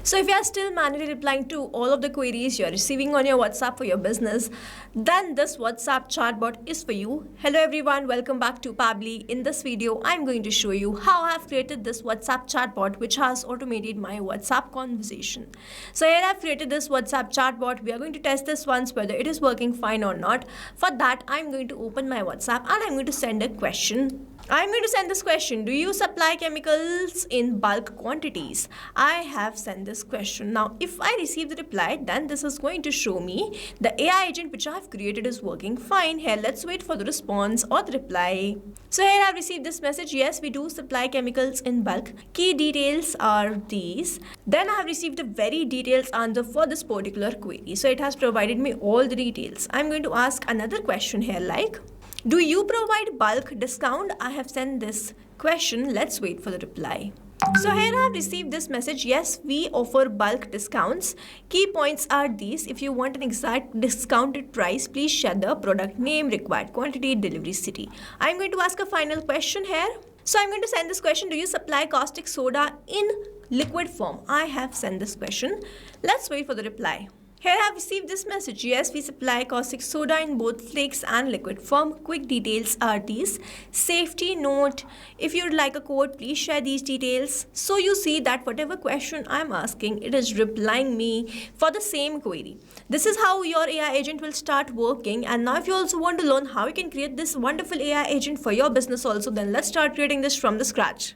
So if you are still manually replying to all of the queries you're receiving on your WhatsApp for your business, then this WhatsApp chatbot is for you. Hello everyone, welcome back to Pabbly. In this video, I'm going to show you how I've created this WhatsApp chatbot which has automated my WhatsApp conversation. So here I've created this WhatsApp chatbot. We are going to test this once whether it is working fine or not. For that, I'm going to open my WhatsApp and I'm going to send a question. I'm going to send this question. Do you supply chemicals in bulk quantities? I have sent this question. Now, if I receive the reply, then this is going to show me the AI agent which I have created is working fine. Here, let's wait for the response or the reply. So here I've received this message. Yes, we do supply chemicals in bulk. Key details are these. Then I have received a very detailed answer for this particular query. So it has provided me all the details. I'm going to ask another question here like, do you provide bulk discount? I have sent this question. Let's wait for the reply. So here I have received this message. Yes, we offer bulk discounts. Key points are these. If you want an exact discounted price, please share the product name, required quantity, delivery city. I'm going to ask a final question here. So I'm going to send this question. Do you supply caustic soda in liquid form? I have sent this question. Let's wait for the reply. Here I have received this message. Yes, we supply caustic soda in both flakes and liquid form. Quick details are these. Safety note. If you'd like a code, please share these details. So you see that whatever question I'm asking, it is replying me for the same query. This is how your AI agent will start working. And now if you also want to learn how you can create this wonderful AI agent for your business also, then let's start creating this from the scratch.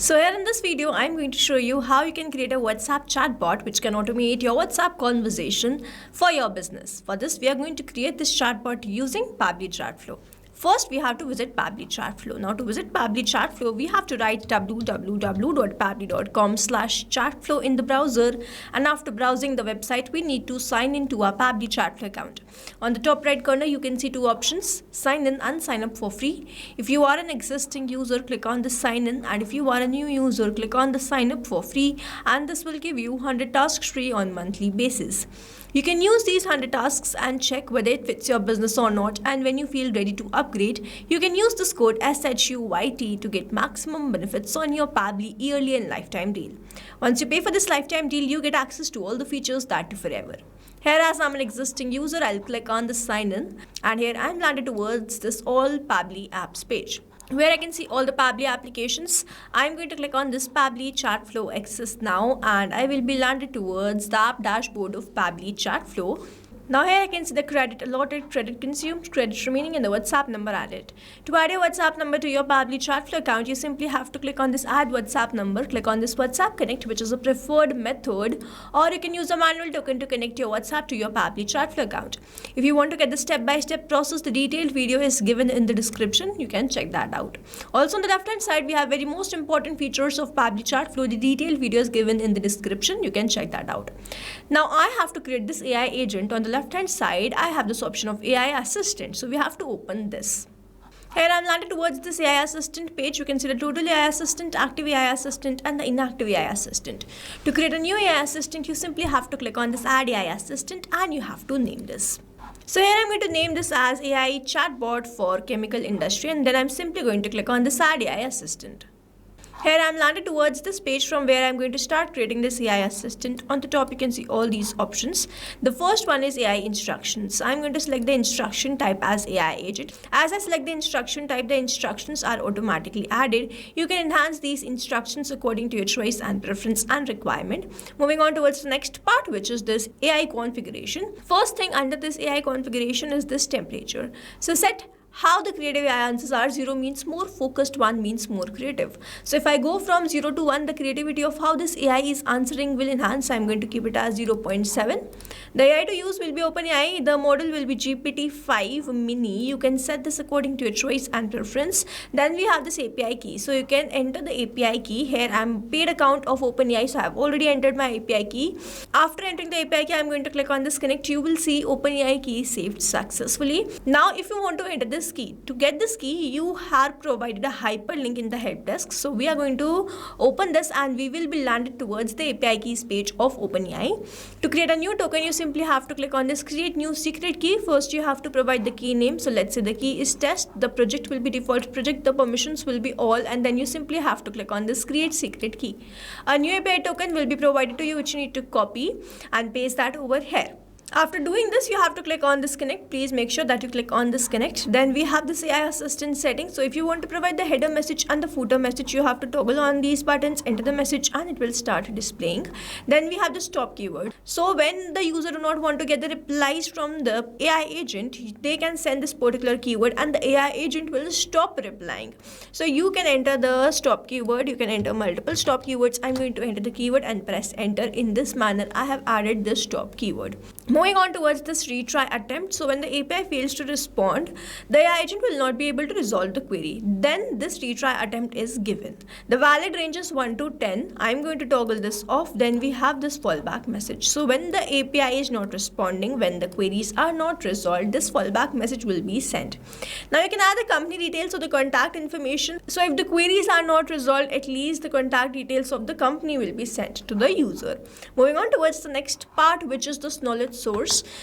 So here in this video, I'm going to show you how you can create a WhatsApp chatbot which can automate your WhatsApp conversation for your business. For this, we are going to create this chatbot using Pabbly Chatflow. First, we have to visit Pabbly Chatflow. Now, to visit Pabbly Chatflow, we have to write www.pabbly.com/chatflow in the browser. And after browsing the website, we need to sign into our Pabbly Chatflow account. On the top right corner, you can see two options, sign in and sign up for free. If you are an existing user, click on the sign in. And if you are a new user, click on the sign up for free. And this will give you 100 tasks free on monthly basis. You can use these 100 tasks and check whether it fits your business or not. And when you feel ready to upgrade, you can use this code SHUYT to get maximum benefits on your Pabbly yearly and lifetime deal. Once you pay for this lifetime deal, you get access to all the features that are forever. Here, as I'm an existing user, I'll click on the sign in. And here I'm landed towards this all Pabbly apps page, where I can see all the Pabbly applications. I'm going to click on this Pabbly Chatflow Access now, and I will be landed towards the app dashboard of Pabbly Chatflow. Now here I can see the credit allotted, credit consumed, credit remaining, and the WhatsApp number added. To add your WhatsApp number to your Pabbly Chatflow account, you simply have to click on this add WhatsApp number, click on this WhatsApp connect, which is a preferred method, or you can use a manual token to connect your WhatsApp to your Pabbly Chatflow account. If you want to get the step-by-step process, the detailed video is given in the description. You can check that out. Also on the left-hand side, we have very most important features of Pabbly Chatflow. The detailed video is given in the description. You can check that out. Now I have to create this AI agent. On the left-hand side, I have this option of AI assistant. So we have to open this. Here I'm landed towards this AI assistant page. You can see the total AI assistant, active AI assistant, and the inactive AI assistant. To create a new AI assistant, you simply have to click on this add AI assistant and you have to name this. So here I'm going to name this as AI chatbot for chemical industry, and then I'm simply going to click on this add AI assistant. Here I'm landed towards this page from where I'm going to start creating this AI assistant. On the top, you can see all these options. The first one is AI instructions. I'm going to select the instruction type as AI agent. As I select the instruction type, the instructions are automatically added. You can enhance these instructions according to your choice and preference and requirement. Moving on towards the next part, which is this AI configuration. First thing under this AI configuration is this temperature. So set how the creative AI answers are. 0 means more focused, 1 means more creative. So if I go from 0 to 1, the creativity of how this AI is answering will enhance. I'm going to keep it as 0.7. The AI to use will be OpenAI. The model will be GPT-5 mini. You can set this according to your choice and preference. Then we have this API key. So you can enter the API key. Here I'm paid account of OpenAI. So I've already entered my API key. After entering the API key, I'm going to click on this connect. You will see OpenAI key saved successfully. Now if you want to enter this this key. To get this key, you are provided a hyperlink in the help desk. So we are going to open this and we will be landed towards the API keys page of OpenAI. To create a new token, you simply have to click on this create new secret key. First, you have to provide the key name. So let's say the key is test, the project will be default project, the permissions will be all, and then you simply have to click on this create secret key. A new API token will be provided to you, which you need to copy and paste that over here. After doing this, you have to click on this connect. Please make sure that you click on this connect. Then we have this AI assistant setting. So if you want to provide the header message and the footer message, you have to toggle on these buttons, enter the message, and it will start displaying. Then we have the stop keyword. So when the user do not want to get the replies from the AI agent, they can send this particular keyword and the AI agent will stop replying. So you can enter the stop keyword. You can enter multiple stop keywords. I'm going to enter the keyword and press enter. In this manner, I have added the stop keyword. Moving on towards this retry attempt. So when the API fails to respond, the AI agent will not be able to resolve the query. Then this retry attempt is given. The valid range is 1 to 10. I'm going to toggle this off. Then we have this fallback message. So when the API is not responding, when the queries are not resolved, this fallback message will be sent. Now you can add the company details or the contact information. So if the queries are not resolved, at least the contact details of the company will be sent to the user. Moving on towards the next part, which is this knowledge source.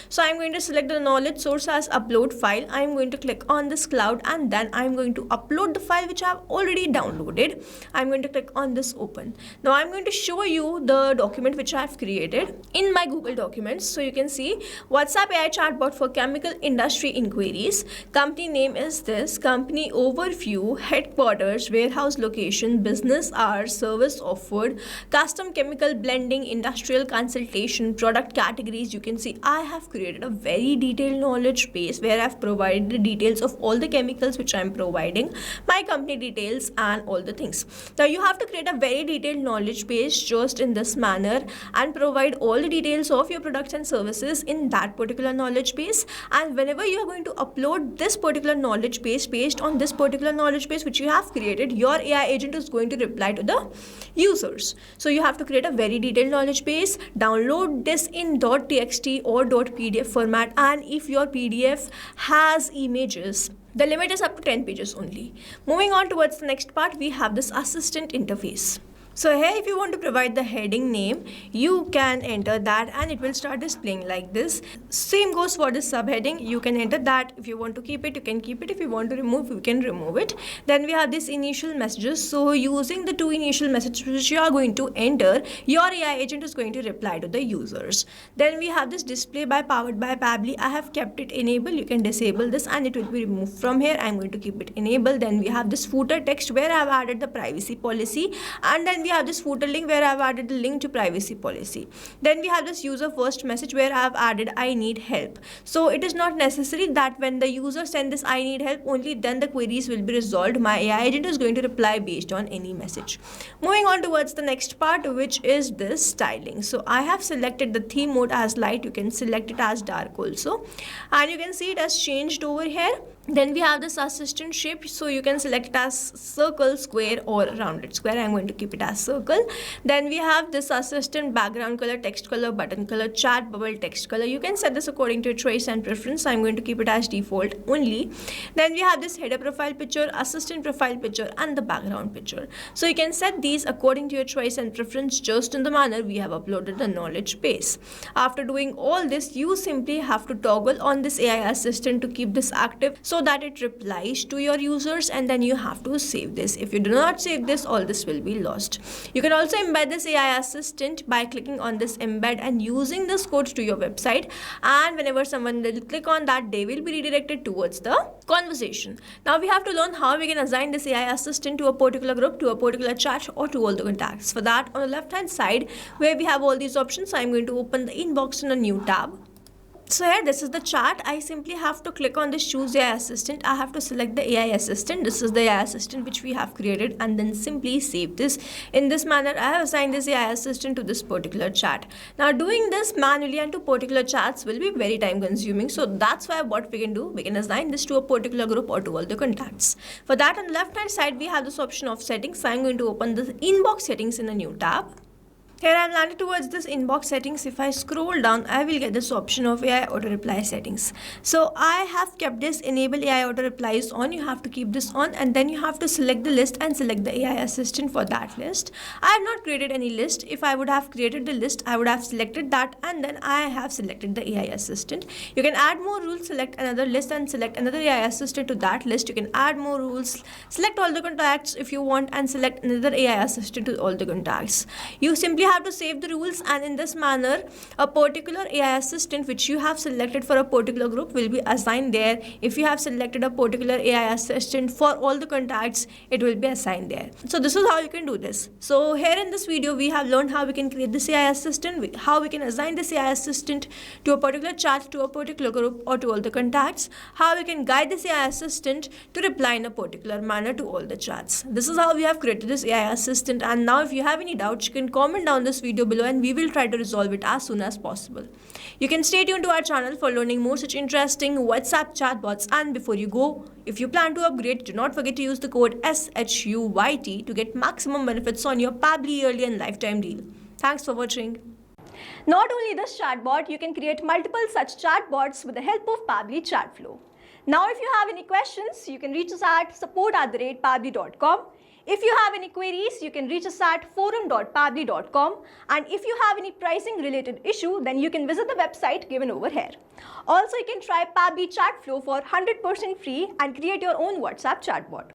So I'm going to select the knowledge source as upload file. I'm going to click on this cloud and then I'm going to upload the file which I have already downloaded. I'm going to click on this open. Now I'm going to show you the document which I have created in my Google Documents. So you can see WhatsApp AI chatbot for chemical industry inquiries. Company name is this, company overview, headquarters, warehouse location, business hours, service offered, custom chemical blending, industrial consultation, product categories. You can see I have created a very detailed knowledge base where I've provided the details of all the chemicals which I'm providing, my company details and all the things. Now you have to create a very detailed knowledge base just in this manner and provide all the details of your products and services in that particular knowledge base. And whenever you are going to upload this particular knowledge base based on this particular knowledge base which you have created, your AI agent is going to reply to the users. So you have to create a very detailed knowledge base, download this in .txt or .pdf format, and if your PDF has images, the limit is up to 10 pages only. Moving on towards the next part, we have this assistant interface. So here if you want to provide the heading name, you can enter that and it will start displaying like this. Same goes for the subheading. You can enter that. If you want to keep it, you can keep it. If you want to remove, you can remove it. Then we have this initial messages. So using the two initial messages which you are going to enter, your AI agent is going to reply to the users. Then we have this display by powered by Pabbly. I have kept it enabled. You can disable this and it will be removed from here. I'm going to keep it enabled. Then we have this footer text where I have added the privacy policy, and then we have this footer link where I have added the link to privacy policy. Then we have this user first message where I have added I need help. So it is not necessary that when the user send this I need help, only then the queries will be resolved. My AI agent is going to reply based on any message. Moving on towards the next part, which is this styling. So I have selected the theme mode as light. You can select it as dark also, and you can see it has changed over here. Then we have this assistant shape, so you can select it as circle, square or rounded square. I'm going to keep it as circle. Then we have this assistant background color, text color, button color, chat bubble, text color. You can set this according to your choice and preference. I'm going to keep it as default only. Then we have this header profile picture, assistant profile picture and the background picture. So you can set these according to your choice and preference just in the manner we have uploaded the knowledge base. After doing all this, you simply have to toggle on this AI assistant to keep this active so that it replies to your users, and then you have to save this. If you do not save this, all this will be lost. You can also embed this AI assistant by clicking on this embed and using this code to your website, and whenever someone will click on that, they will be redirected towards the conversation. Now we have to learn how we can assign this AI assistant to a particular group, to a particular chat or to all the contacts. For that, on the left hand side where we have all these options, I'm going to open the inbox in a new tab. So here this is the chat. I simply have to click on this choose AI assistant. I have to select the AI assistant. This is the AI assistant which we have created, and then simply save this. In this manner, I have assigned this AI assistant to this particular chat. Now doing this manually and to particular chats will be very time consuming. So that's why what we can do, we can assign this to a particular group or to all the contacts. For that, on the left hand side we have this option of settings. So I'm going to open the inbox settings in a new tab. Here I am landed towards this inbox settings. If I scroll down, I will get this option of AI auto reply settings. So I have kept this enable AI auto replies on. You have to keep this on, and then you have to select the list and select the AI assistant for that list. I have not created any list. If I would have created the list, I would have selected that, and then I have selected the AI assistant. You can add more rules, select another list and select another AI assistant to that list. You can add more rules, select all the contacts if you want, and select another AI assistant to all the contacts. You simply have to save the rules, and in this manner a particular AI assistant which you have selected for a particular group will be assigned there. If you have selected a particular AI assistant for all the contacts, it will be assigned there. So this is how you can do this. So here in this video we have learned how we can create this AI assistant, how we can assign this AI assistant to a particular chat, to a particular group, or to all the contacts, how we can guide this AI assistant to reply in a particular manner to all the chats. This is how we have created this AI assistant, and now if you have any doubts, you can comment down this video below and we will try to resolve it as soon as possible. You can stay tuned to our channel for learning more such interesting WhatsApp chatbots, and before you go, if you plan to upgrade, do not forget to use the code SHUYT to get maximum benefits on your Pabbly yearly and lifetime deal. Thanks for watching. Not only this chatbot, you can create multiple such chatbots with the help of Pabbly Chatflow. Now if you have any questions, you can reach us at support@pabbly.com. If you have any queries, you can reach us at forum.pabbly.com, and if you have any pricing related issue, then you can visit the website given over here. Also, you can try Pabbly Chatflow for 100% free and create your own WhatsApp chatbot.